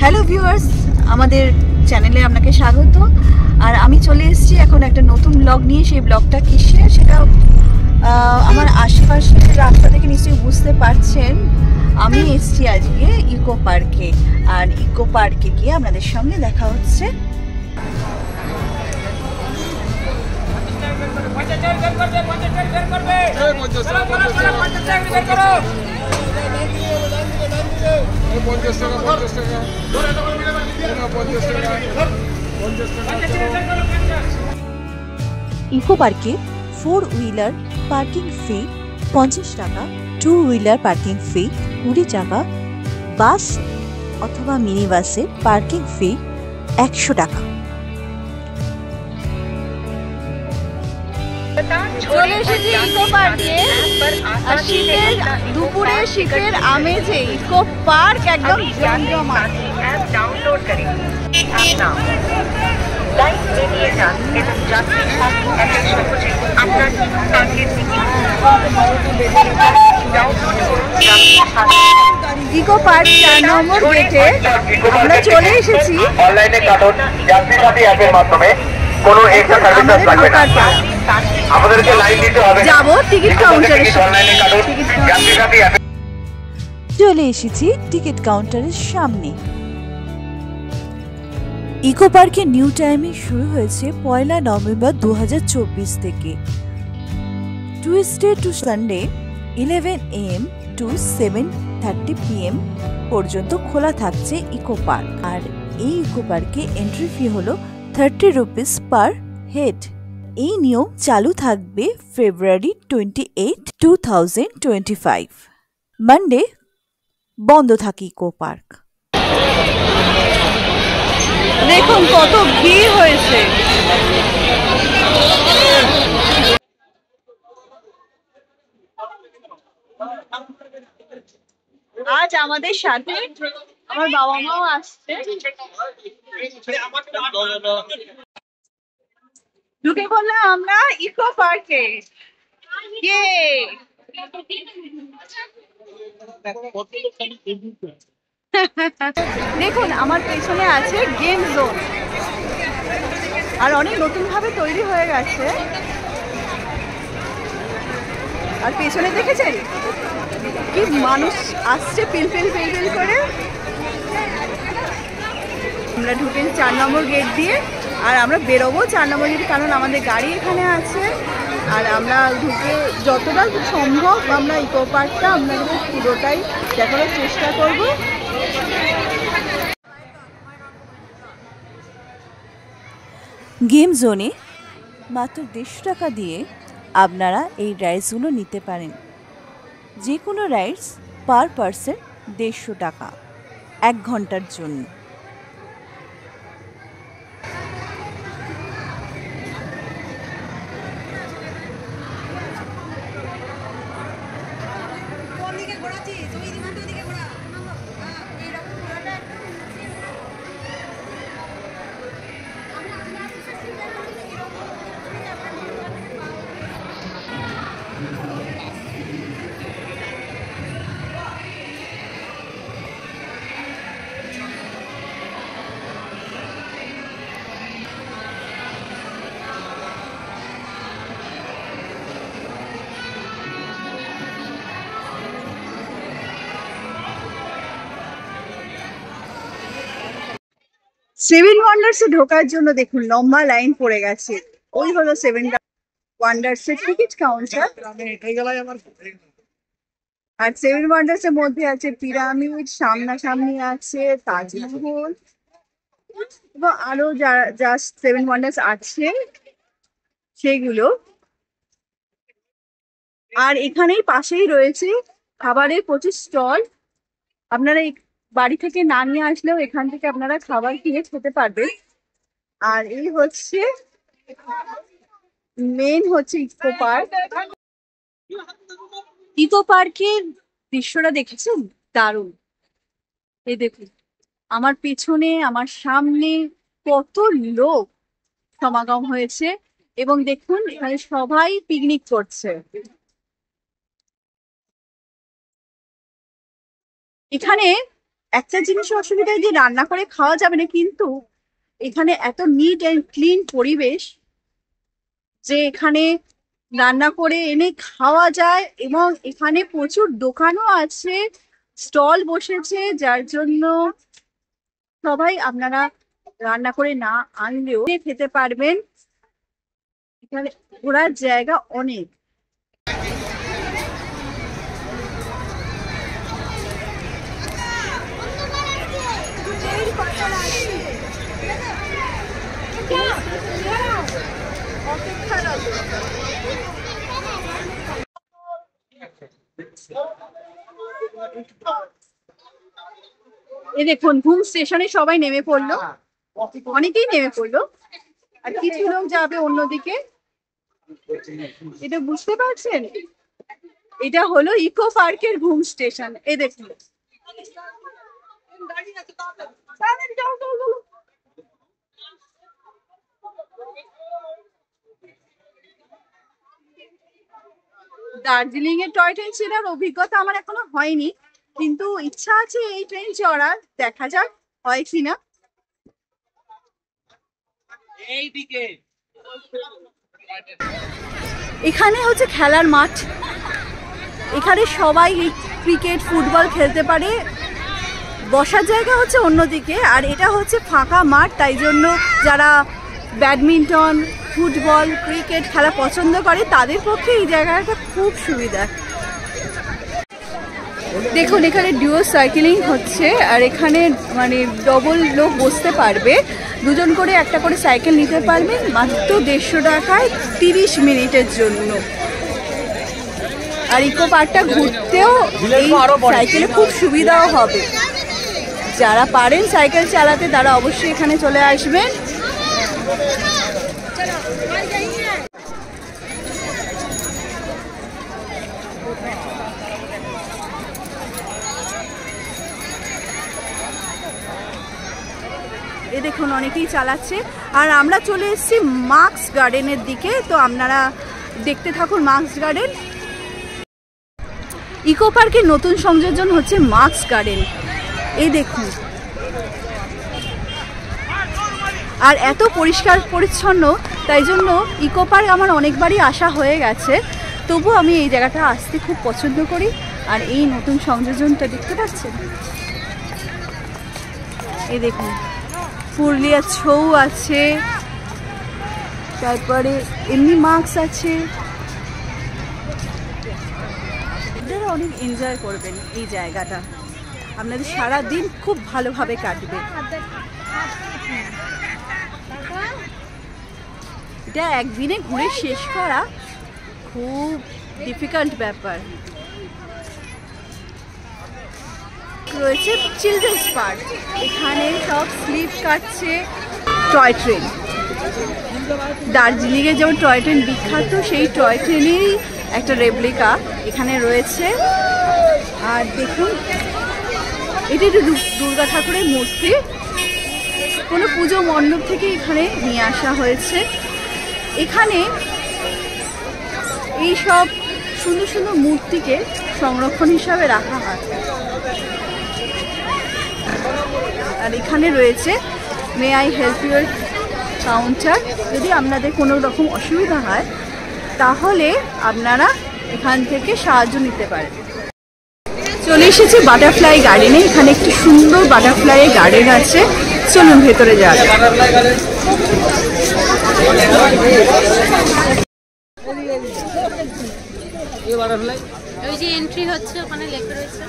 Hello viewers, আমাদের চ্যানেলে আপনাকে স্বাগত। আর আমি চলে এসেছি এখন একটা নতুন ব্লগ নিয়ে। সেই ব্লগটা কিসে সেটা আমার আশেপাশের রাস্তা থেকে নিশ্চয়ই বুঝতে পারছেন। আমি এসেছি আজকে ইকো পার্কে, আর ইকো পার্কে গিয়ে আপনাদের সঙ্গে দেখা হচ্ছে। ইকো পার্কে 4 হুইলার পার্কিং ফি 50 টাকা, 2 হুইলার পার্কিং ফি 20 টাকা, বাস অথবা মিনি বাসের পার্কিং ফি 100 টাকা। চলে এসেছি ইকো পার্কে। আর শীতের দুপুরে শীতের আমেজে ইকো পার্ক একদম জমজমাট। অ্যাপ ডাউনলোড করে আপনার লাইভ এরিয়া এবং যাত্রী পার্কিং অ্যাপের সহজে আপনার পার্কের ডাউনলোড করুন। ইকো পার্ক 4 নম্বর গেটে আমরা চলে এসেছি। অনলাইনে কাটুন যাত্রী সাথী অ্যাপের মাধ্যমে কোনো এক্সট্রা সার্ভিস লাগবে না। আমাদেরকে লাইন দিতে হবে। যাব টিকিট কাউন্টারে। অনলাইনে কাটুন যাত্রী সাথী অ্যাপে। চলে এসেছি টিকিট কাউন্টারের সামনে। ইকো পার্কের নিউ টাইমিং শুরু হয়েছে 1 নভেম্বর 2024 থেকে। Tuesday to Sunday 11 AM to 7:30 PM পর্যন্ত খোলা থাকছে ইকো পার্ক। আর এই ইকো পার্কে এন্ট্রি ফি হলো 30 রুপিস পার হেড। এই নিয়ম চালু থাকবে ফেব্রুয়ারি 28, 2025। মানডে বন্ধ থাকে ইকো পার্ক। দেখুন কত ভিড় হয়েছে। আজ আমাদের সাথে আমার বাবা মাও আসছে। ঢুকে পড়লাম আমরা ইকো পার্কে। দেখুন আমার পেছনে আছে গেম জোন, আর অনেক নতুন ভাবে তৈরি হয়ে গেছে। আর পেছনে দেখেছেন কি মানুষ আসছে পিলপিল পিলপিল করে। আমরা ঢুকে 4 নম্বর গেট দিয়ে, আর আমরা বেরোবো 4 নম্বর গেট, কারণ আমাদের গাড়ি এখানে আছে। আর আমরা ঢুকে যতটা সম্ভব আমরা ইকো পার্কটা আপনাদের পুরোটাই দেখানোর চেষ্টা করব। গেম জোনে মাত্র 150 টাকা দিয়ে আপনারা এই রাইডসগুলো নিতে পারেন। যে কোনো রাইডস পার পারসন 150 টাকা 1 ঘন্টার জন্য। সেভেন ওয়ান্ডার্সে ঢোকার জন্য দেখুন লম্বা লাইন পড়ে গেছে। ওই হলো সেভেন ওয়ান্ডার্সের টিকিট কাউন্টার। আর সেভেন ওয়ান্ডার্স এর মধ্যে আছে পিরামিড, সামনাসামনি আছে তাজমহল, এবং আরো যা সেভেন ওয়ান্ডার্স আছে সেগুলো। আর এখানেই পাশেই রয়েছে খাবারের প্রচুর স্টল। আপনারা বাড়ি থেকে না নিয়ে আসলেও এখান থেকে আপনারা খাবার কিনে খেতে পারবেন। আর এই হচ্ছে মেন হচ্ছে ইকো পার্ক। ইকো পার্কের দৃশ্যটা দেখেছেন দারুণ। এই দেখুন আমার পেছনে আমার সামনে কত লোক সমাগম হয়েছে, এবং দেখুন এখানে সবাই পিকনিক করছে। এখানে একটা জিনিস অসুবিধা যে রান্না করে খাওয়া যাবে না, কিন্তু এখানে এত নিট এন্ড ক্লিন পরিবেশ যে এখানে রান্না করে এনে খাওয়া যায়, এবং এখানে প্রচুর দোকানও আছে, স্টল বসেছে, যার জন্য সবাই আপনারা রান্না করে না আনলেও খেতে পারবেন। এখানে ঘোরার জায়গা অনেক। এই দেখুন ঘুম স্টেশনে সবাই নেমে পড়লো, অনেকেই নেমে পড়লো, আর কিছু লোক যাবে অন্যদিকে। এটা বুঝতে পারছেন, এটা হলো ইকো পার্কের ঘুম স্টেশন। এই দেখুন দার্জিলিং এর টয় ট্রেন চেনার অভিজ্ঞতা আমার এখনো হয়নি, কিন্তু ইচ্ছা আছে এই ট্রেন চড়ার, দেখা যাক হয় কিনা। এখানে হচ্ছে খেলার মাঠ, এখানে সবাই ক্রিকেট ফুটবল খেলতে পারে। বসার জায়গা হচ্ছে অন্যদিকে, আর এটা হচ্ছে ফাঁকা মাঠ, তাই জন্য যারা ব্যাডমিন্টন ফুটবল ক্রিকেট খেলা পছন্দ করে তাদের পক্ষে এই জায়গাটা খুব সুবিধা। দেখুন এখানে ডিও সাইকেলিং হচ্ছে, আর এখানে মানে ডবল লোক বসতে পারবে, দুজন করে একটা করে সাইকেল নিতে পারবে মাত্র 150 টাকায় 30 মিনিটের জন্য। আর ইকো পার্কটা ঘুরতেও এই সাইকেলে খুব সুবিধাও হবে। যারা পারেন সাইকেল চালাতে তারা অবশ্যই এখানে চলে আসবেন। এ দেখুন অনেকেই চালাচ্ছে, আর আমরা চলে এসেছি মার্কস গার্ডেনের দিকে। তো আপনারা দেখতে থাকুন মার্কস গার্ডেন। ইকো পার্কের নতুন সংযোজন হচ্ছে মার্কস গার্ডেন। এই দেখুন, আর এত পরিষ্কার পরিচ্ছন্ন, তাই জন্য ইকো পার্ক আমার অনেকবারই আসা হয়ে গেছে, তবু আমি এই জায়গাটা আসতে খুব পছন্দ করি। আর এই নতুন সংযোজনটা দেখতে পাচ্ছেন, এই দেখুন পুরুলিয়া ছৌ আছে, তারপরে এমনি মার্কস আছে। আপনারা অনেক এনজয় করবেন এই জায়গাটা, আপনাদের সারা দিন খুব ভালোভাবে কাটবে। এটা একদিনে ঘুরে শেষ করা খুব ডিফিকাল্ট ব্যাপার। রয়েছে চিলড্রেন্স পার্ক, এখানে সব স্লিপ কাটছে। টয় ট্রেন, দার্জিলিংয়ে যেমন টয় ট্রেন বিখ্যাত, সেই টয় ট্রেনেরই একটা রেপ্লিকা এখানে রয়েছে। আর দেখুন এটি একটু দুর্গা ঠাকুরের মূর্তি, কোনো পুজো মণ্ডপ থেকে এখানে নিয়ে আসা হয়েছে। এখানে এই সব সুন্দর সুন্দর মূর্তিকে সংরক্ষণ হিসাবে রাখা হয়। আর এখানে রয়েছে may I help your counter. যদি আপনাদের কোনো রকম অসুবিধা হয় তাহলে আপনারা এখান থেকে সাহায্য নিতে পারেন। চলে এসেছি বাটারফ্লাই গার্ডেনে, এখানে একটি সুন্দর বাটারফ্লাই গার্ডেন আছে, চলুন ভেতরে যাওয়া যাক। ওই যে এন্ট্রি হচ্ছে ওখানে লেখা রয়েছে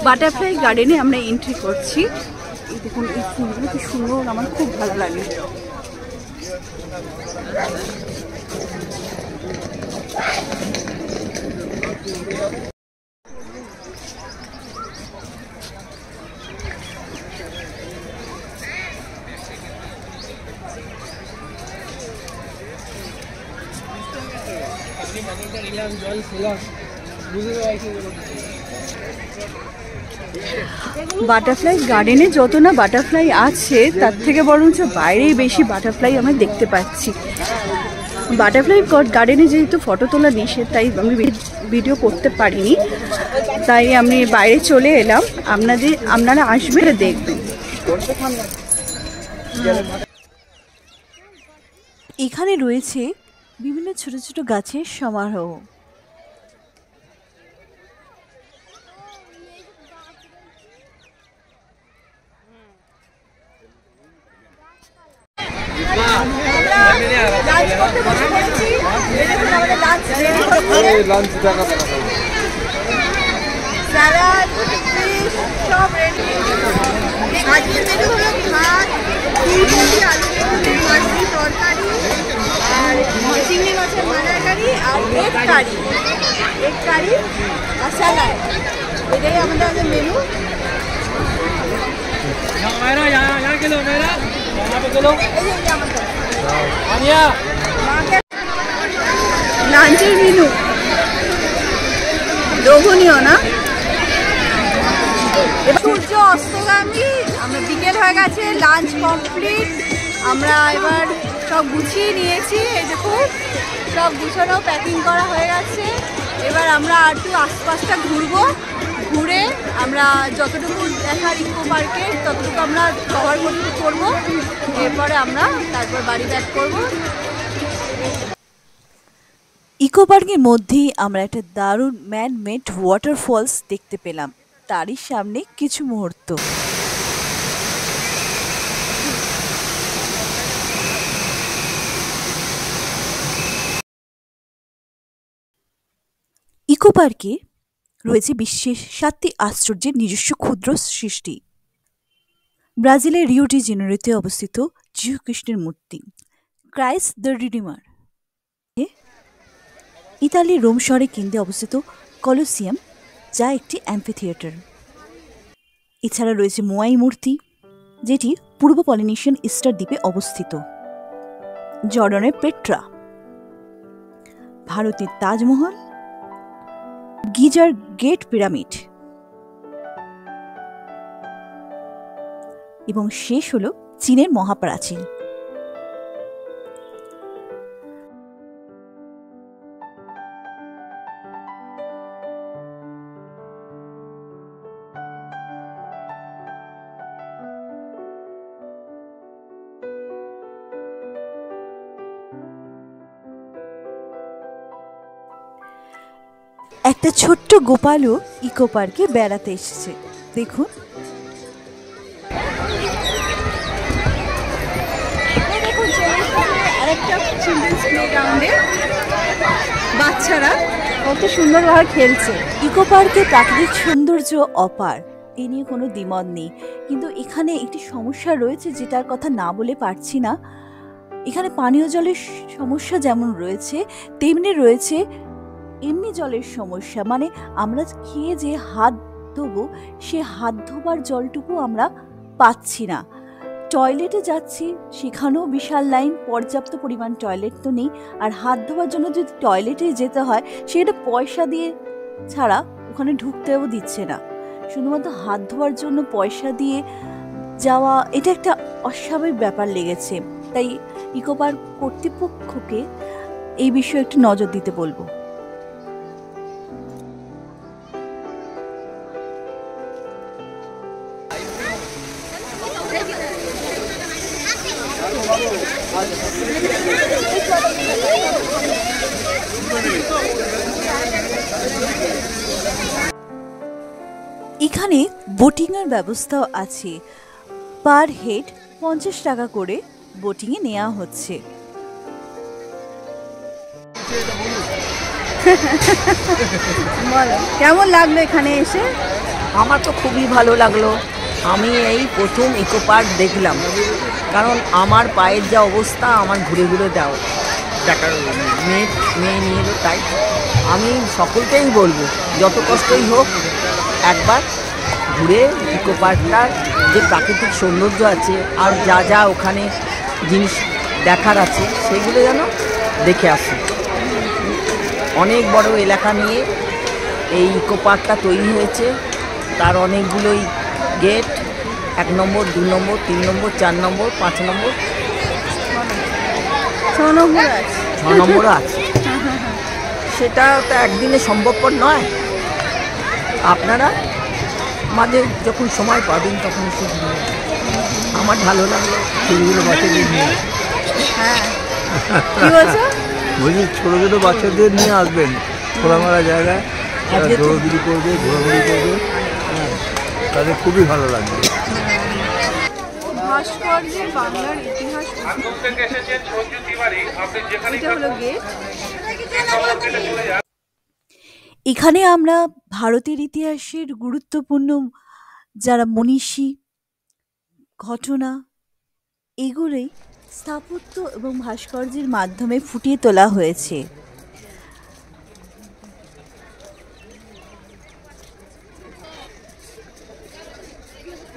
বাটারফ্লাই গার্ডেনে আমরা এন্ট্রি করছি। এই দেখুন এই ফুলগুলো কি সুন্দর, আমার খুব ভালো লাগে। বাটারফ্লাই গার্ডেনে যত না বাটারফ্লাই আছে, তার থেকে বরঞ্চ বাইরেই বেশি বাটারফ্লাই আমরা দেখতে পাচ্ছি। বাটারফ্লাই গার্ডেনে যেহেতু ফটো তোলা নিষেধ, তাই আমি ভিডিও করতে পারিনি, তাই আমি বাইরে চলে এলাম। আপনারা আসবেন, দেখবেন। এখানে রয়েছে বিভিন্ন ছোট ছোট গাছের সমারোহ। স্যালাড, ফিশ সব রেডি। আজকের মেনু হলো ভাত, ফুলকপি, আলু বেগুনি মাছি তরকারি, আর চিংড়ি মাছের মালাইকারি, আর এগ কারি আর স্যালাড। এটাই আমাদের মেনু। লাঞ্চের মেনু লোভনীয় না? সূর্য অস্তগামী, আমরা বিকেল হয়ে গেছে, লাঞ্চ কমপ্লিট। আমরা এবার সব গুছিয়ে নিয়েছি, এই দেখুন সব গুছানো প্যাকিং করা হয়ে গেছে। এবার আমরা আর একটু আশপাশটা ঘুরবো, ঘুরে আমরা যতটুকু দেখার ইকো পার্কে ততটুকু আমরা কভার করবো। এরপরে আমরা তারপর বাড়ি ব্যাক করবো। ইকো পার্কের মধ্যেই আমরা একটা দারুণ ম্যান মেড ওয়াটারফলস দেখতে পেলাম, তারই সামনে কিছু মুহূর্ত। ইকো পার্কে রয়েছে বিশ্বের 7টি আশ্চর্যের নিজস্ব ক্ষুদ্র সৃষ্টি। ব্রাজিলের রিও ডি জেনেরোতে অবস্থিত যীশু খ্রিস্টের মূর্তি ক্রাইস্ট দ্য রিডিমার, ইতালির রোম শহরের কেন্দ্রে অবস্থিত কলোসিয়াম, যা একটি অ্যাম্ফিথিয়েটার। এছাড়া রয়েছে মোয়াই মূর্তি, যেটি পূর্ব পলিনেশিয়ান ইস্টার দ্বীপে অবস্থিত, জর্ডানের পেট্রা, ভারতের তাজমহল, গিজার গেট পিরামিড এবং শেষ হল চীনের মহাপ্রাচীর। একটা ছোট্ট গোপালও ইকো পার্কে বেড়াতে এসেছে, দেখুন। আরেকটা চিলড্রেন্স প্লেগ্রাউন্ডে বাচ্চারা কত সুন্দরভাবে খেলছে। ইকো পার্কে প্রাকৃতিক সৌন্দর্য অপার, এ নিয়ে কোনো দ্বিমত নেই, কিন্তু এখানে একটি সমস্যা রয়েছে যেটার কথা না বলে পারছি না। এখানে পানীয় জলের সমস্যা যেমন রয়েছে, তেমনি রয়েছে এমনি জলের সমস্যা। মানে আমরা খেয়ে যে হাত ধোবো, সে হাত ধোবার জলটুকু আমরা পাচ্ছি না। টয়লেটে যাচ্ছি, সেখানেও বিশাল লাইন, পর্যাপ্ত পরিমাণ টয়লেট তো নেই। আর হাত ধোবার জন্য যদি টয়লেটে যেতে হয়, সেটা পয়সা দিয়ে ছাড়া ওখানে ঢুকতেও দিচ্ছে না। শুধুমাত্র হাত ধোয়ার জন্য পয়সা দিয়ে যাওয়া, এটা একটা অস্বাভাবিক ব্যাপার লেগেছে। তাই ইকো পার্ক কর্তৃপক্ষকে এই বিষয়ে একটু নজর দিতে বলবো। এখানে বোটিংয়ের ব্যবস্থাও আছে, পার হেড 50 টাকা করে বোটিংয়ে নেওয়া হচ্ছে। বলো কেমন লাগলো এখানে এসে? আমার তো খুবই ভালো লাগলো। আমি এই প্রথম ইকো পার্ক দেখলাম, কারণ আমার পায়ের যা অবস্থা, আমার ঘুরে ঘুরে দাও দেখার মেয়ে নিয়ে এলো। তাই আমি সকলকেই বলবো, যত কষ্টই হোক একবার ঘুরে ইকো পার্কটার যে প্রাকৃতিক সৌন্দর্য আছে আর যা যা ওখানে জিনিস দেখার আছে, সেগুলো যেন দেখে আসে। অনেক বড় এলাকা নিয়ে এই ইকো পার্কটা তৈরি হয়েছে, তার অনেকগুলোই গেট, 1 নম্বর, 2 নম্বর, 3 নম্বর, 4 নম্বর, 5 নম্বর, 6 নম্বর আছে। 6 নম্বরও আছে। সেটা তো একদিনে সম্ভবপর নয়। আপনারা মাঝে যখন সময় পাবেন তখন একটু ঘুরে আমার ভালো লাগলো। ছোটো বাচ্চাদের নিয়ে হ্যাঁ কি বলছো? বলছি ছোটো ছোটো বাচ্চাদের নিয়ে আসবেন, খোলামেলা জায়গায় দৌড়াদৌড়ি করবে, ঘোরাঘুরি করবে, হ্যাঁ তাদের খুবই ভালো লাগবে। ভাস্কর্যের বাংলার ইতিহাস এটা হলো গেট। এখানে আমরা ভারতের ইতিহাসের গুরুত্বপূর্ণ যারা মনীষী ঘটনা এগুলোই স্থাপত্য এবং ভাস্কর্যের মাধ্যমে ফুটিয়ে তোলা হয়েছে।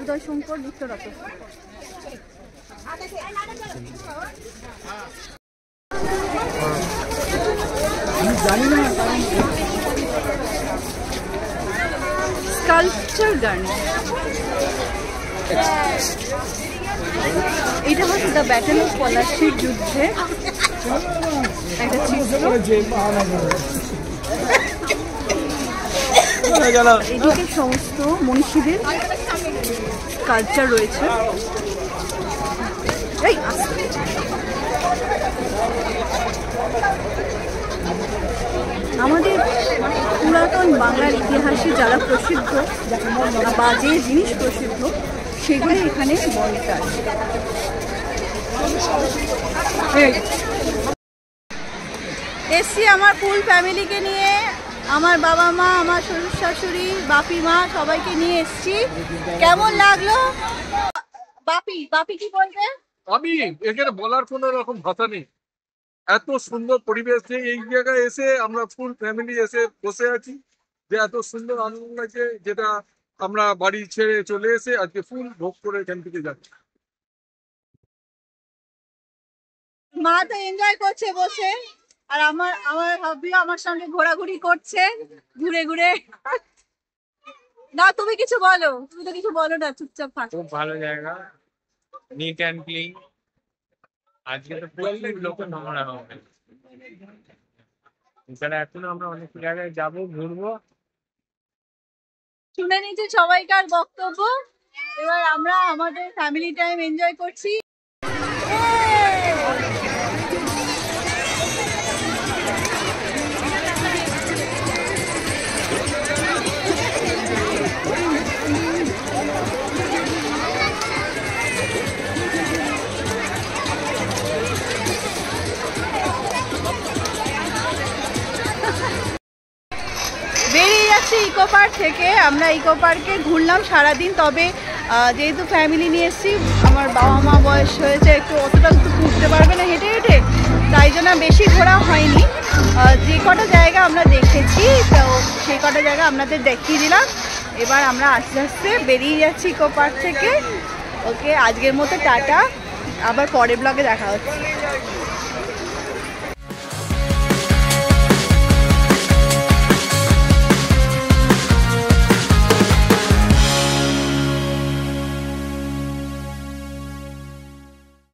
উদয়শঙ্কর নিত্যরত স্কাল্পচার গার্নি, এটা হচ্ছে দ্য ব্যাটল অফ পলাশির যুদ্ধে একটা চিত্র। এদিকে সমস্ত মনীষীদের কালচার রয়েছে। আমাদের পুরাতন বাংলার ইতিহাসে যারা প্রসিদ্ধ বা যে জিনিস প্রসিদ্ধ সেগুলি এখানে বলতে আছে। এসছি আমার ফুল ফ্যামিলিকে নিয়ে, আমার বাবা মা, আমার শ্বশুর শাশুড়ি, বাপি মা সবাইকে নিয়ে এসছি। কেমন লাগলো বাপি? বাপি কি বলবে? আমি এখানে বলার কোনো রকম ভাষা নেই। এত সুন্দর পরিবেশ, এই জায়গায় এসে আমরা ফুল ফ্যামিলি এসে বসে আছি, যে এত সুন্দর আনন্দ লাগছে, যেটা আমরা বাড়ি ছেড়ে চলে এসে আজকে ফুল ভোগ করে এখান থেকে যাচ্ছি। মা তো এনজয় করছে বসে, আর আমার হাবিও আমার সঙ্গে ঘোরাঘুরি করছে ঘুরে ঘুরে। না তুমি কিছু বলো, তুমি তো কিছু বলো না, চুপচাপ থাকো। খুব ভালো জায়গা, নিট অ্যান্ড ক্লিন। আজকে তো প্রচুর লোক নোংরা হবে, এছাড়া এখন আমরা অনেক জায়গায় যাবো, ঘুরবো। শুনে নিচ্ছি সবাইকার বক্তব্য, এবার আমরা আমাদের ফ্যামিলি টাইম এনজয় করছি। বেরিয়ে যাচ্ছি ইকো পার্ক থেকে। আমরা ইকো পার্কে ঘুরলাম সারাদিন, তবে যেহেতু ফ্যামিলি নিয়ে এসেছি, আমার বাবা মা বয়স হয়েছে, একটু অতটা তো ঘুরতে পারবে না হেঁটে হেঁটে, তাই জন্য বেশি ঘোরা হয়নি। যে কটা জায়গা আমরা দেখেছি তো সেই কটা জায়গা আপনাদের দেখিয়ে দিলাম। এবার আমরা আস্তে আস্তে বেরিয়ে যাচ্ছি ইকো পার্ক থেকে। ওকে, আজকের মতো টাটা, আবার পরের ব্লগে দেখা হচ্ছে।